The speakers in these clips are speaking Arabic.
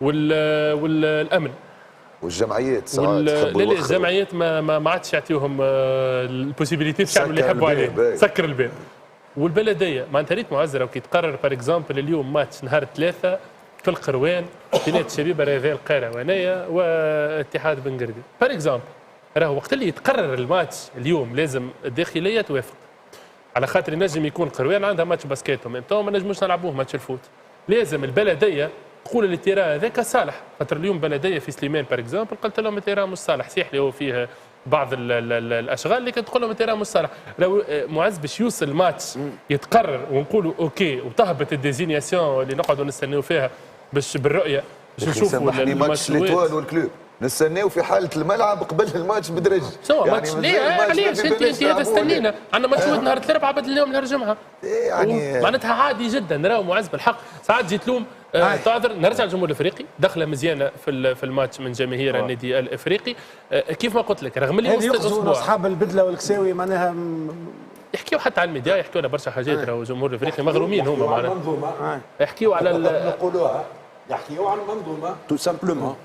والامن والجمعيات ساعات لا يحبوا لا يوخروا. الجمعيات ما عادش يعطيوهم البوسيبيليتي يعملوا اللي يحبوا عليه، الباب. سكر الباب. والبلديه معناتها ريت معزره وكي تقرر بار اكزومبل اليوم ماتش نهار 3 في القروان بين الشبيبه رياضيه القيروانيه واتحاد بن قردي بار اكزومبل، راهو وقت اللي يتقرر الماتش اليوم لازم الداخليه توافق، على خاطر ينجم يكون قروان عندها ماتش باسكيت وميم ما نجموش نلعبوه ماتش الفوت، لازم البلديه تقول التيران هذاك صالح، خاطر اليوم بلديه في سليمان بار اكزومبل قلت لهم التيران مش صالح، صحيح اللي هو فيه بعض الاشغال لكن تقول لهم التيران مش صالح، لو معز باش يوصل الماتش يتقرر ونقولوا اوكي وتهبط الديزينياسيون اللي نقعدوا نستناو فيها باش بالرؤيه باش نشوفوا سامحني ماتش ليتوال والكلوب نستناو في حاله الملعب قبل الماتش بدرج سوا ماتش ليه علاش انت هذا استنينا عندنا ماتش نهار الاربعاء بدل اليوم نهار الجمعه يعني معناتها عادي جدا راهو معز بالحق ساعات جيت تلوم تعذر نرجع للجمهور الافريقي دخله مزيانه في الماتش من جماهير النادي الافريقي كيف ما قلت لك رغم اللي وسط يقصدوا الاسبوع اصحاب البدله والكساوي معناها يحكيوا حتى على الميديا يحكوا لنا برشا حاجات راهو الجمهور الافريقي مغرومين هما معناها المنظومه يحكيوا على نقولوها يحكيوا عن المنظومه تو سامبلومون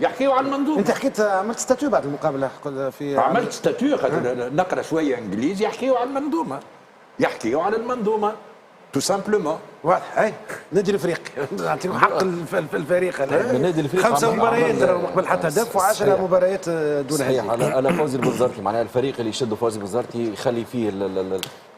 يحكيوا عن المنظومه. انت حكيت عملت ستاتيو بعد المقابله في عملت ستاتيو خاطر نقرا شويه انجليزي يحكيوا عن المنظومه يحكيوا عن المنظومه تو سامبلومون واضح اي نادي الافريقي نعطيهم حق الفريق النادي الافريقي 5 مباريات مقبل حتى هدف و10 مباريات دون صحيح هدف. على فوزي البنزرتي معناها الفريق اللي يشدوا فوزي البنزرتي يخلي فيه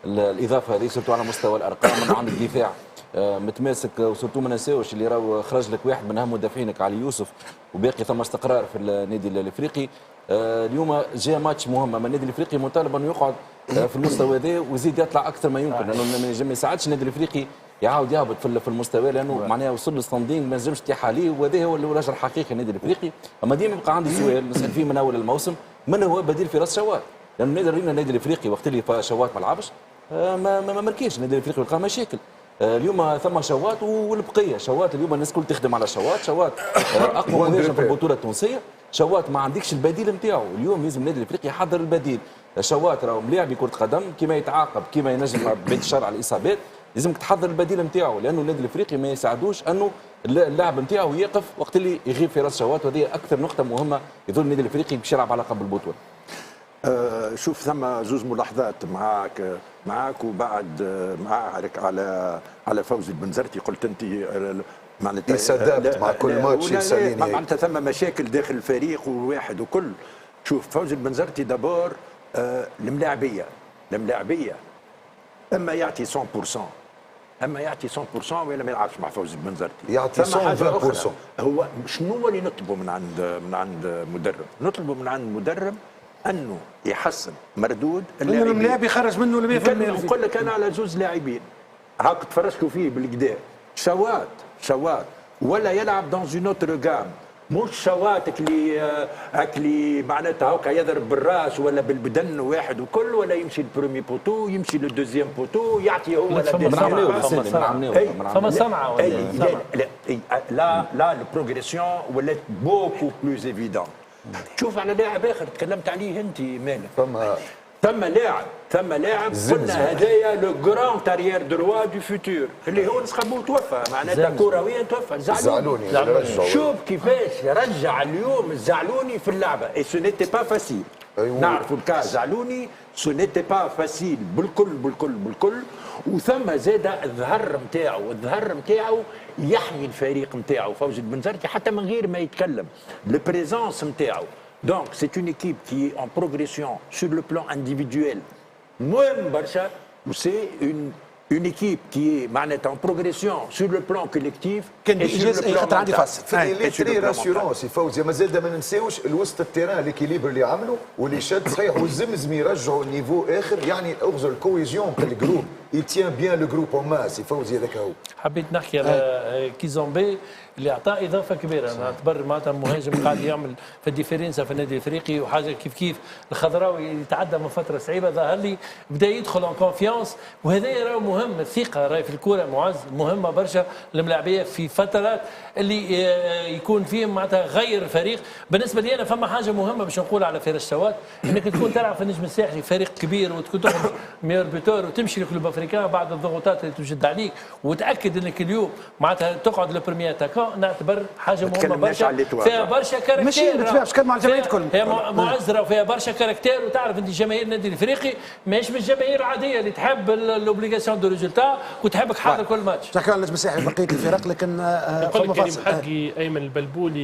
الاضافه هذه سورتو على مستوى الارقام من عند الدفاع متماسك وسورتو ما ننساوش اللي راهو خرج لك واحد من اهم مدافعينك علي يوسف وباقي ثم استقرار في النادي الافريقي. اليوم جاء ماتش مهم اما النادي الافريقي مطالب انه يقعد في المستوى هذا ويزيد يطلع اكثر ما يمكن لانه ما يساعدش النادي الافريقي يعاود يهبط في المستوى لانه معناها وصل للستاندينغ ما نجمش تيح عليه وهذا هو الوجه الحقيقي النادي الافريقي. اما ديما يبقى عندي سؤال نسال فيه من اول الموسم من هو بديل في راس شوات؟ لانه النادي الافريقي وقت اللي شوات ما لعبش ما مركيش النادي الافريقي لقى مشاكل. اليوم ثم شوات والبقيه شوات اليوم الناس الكل تخدم على شوات اقوى مهاجم في البطوله التونسيه شوات ما عندكش البديل نتاعو اليوم لازم النادي الافريقي يحضر البديل. شوات راهو ملاعب كره قدم كما يتعاقب كما ينجم بعيد الشر على الاصابات لازمك تحضر البديل نتاعو لانه النادي الافريقي ما يساعدوش انه اللاعب نتاعو يقف وقت اللي يغيب في راس شوات وهذه اكثر نقطه مهمه يظل النادي الافريقي باش يلعب على لقب البطوله. شوف ثم زوز ملاحظات معك وبعد معك على فوزي البنزرتي قلت انت معناتها يسدبت مع كل ماتش يساليني معناتها ثم مشاكل داخل الفريق والواحد وكل. شوف فوزي البنزرتي دابور الملاعبيه اما يعطي 100% اما يعطي 100% ولا ما يلعبش مع فوزي البنزرتي يعطي 120%. هو شنو اللي نطلبه من عند مدرب؟ نطلبه من عند مدرب انه يحسن مردود اللاعبين. اللاعب يخرج منه 100%. نقول لك انا على زوز لاعبين هاك تفرجتوا فيه بالكدا شوات ولا يلعب دون اون اوتر جام مش شواتك اللي معناتها هاكا يضرب بالراس ولا بالبدن واحد وكل ولا يمشي البرومي بوتو يمشي للدوزيام بوتو يعطي هو فما سمعه لا البروغريسيون ولات بوكو بلوز ايفيدون. شوف على لاعب اخر تكلمت عليه انت مالك ثم لاعب قلنا هدايا لو جراند تاريير دروا دو فوتور اللي هو نسخبو توفى معناتها كرويا توفى زعلوني شوف كيفاش رجع اليوم الزعلوني في اللعبه اي سو نيتي با فاسيل نعرفوا الكا زعلوني سو نيتي با فاسيل بالكل وثم زاد الظهر نتاعو يحمي الفريق نتاعو فوزي البنزرتي حتى من غير ما يتكلم البريزونس نتاعو. Donc, c'est une équipe qui est en progression sur le plan individuel. Même Barça, c'est une équipe qui est en progression sur le plan collectif. كان بإنجاز أي خطر عندي فاصل. في تري راسيورونس فوزي مازال ما ننساوش الوسط التيران ليكيليبر اللي عملوا واللي شد صحيح والزمزم يرجعوا نيفو اخر يعني اغزر الكويزيون تاع الجروب يتيان بيان لو جروب اون ماس فوزي هذاك هو. حبيت نحكي على كيزومبي اللي اعطى اضافه كبيره نعتبر معناتها مهاجم قاعد يعمل في الديفيرنسا في النادي الافريقي وحاجه كيف الخضراوي يتعدى من فتره صعيبه ظهر لي بدا يدخل اون كونفيونس وهذا راهو مهم. الثقه راهي في الكره معز مهمه برشا الملاعبيه في فترات اللي يكون فيهم معناتها غير الفريق. بالنسبه لي انا فما حاجه مهمه باش نقول على فارس شوات انك تكون تلعب في النجم الساحلي فريق كبير وتكون تخرج ميور بيتور وتمشي لكلوب افريكان بعد الضغوطات اللي توجد عليك، وتاكد انك اليوم معناتها تقعد لو اتاكون، نعتبر حاجه مهمه برشا فيها برشا كاركتير. ماشي ما تبيعش كان مع الجماهير الكل. هي معزره وفيها برشا كاركتير، وتعرف انت جماهير النادي الافريقي ماهيش من الجماهير العاديه اللي تحب لوبليغاسيون دو ريزولتا وتحبك حاضر كل ماتش. شكرا للنجم الساحلي بقيه الفرق، لكن يقول لك كريم حقي ايمن البلبولي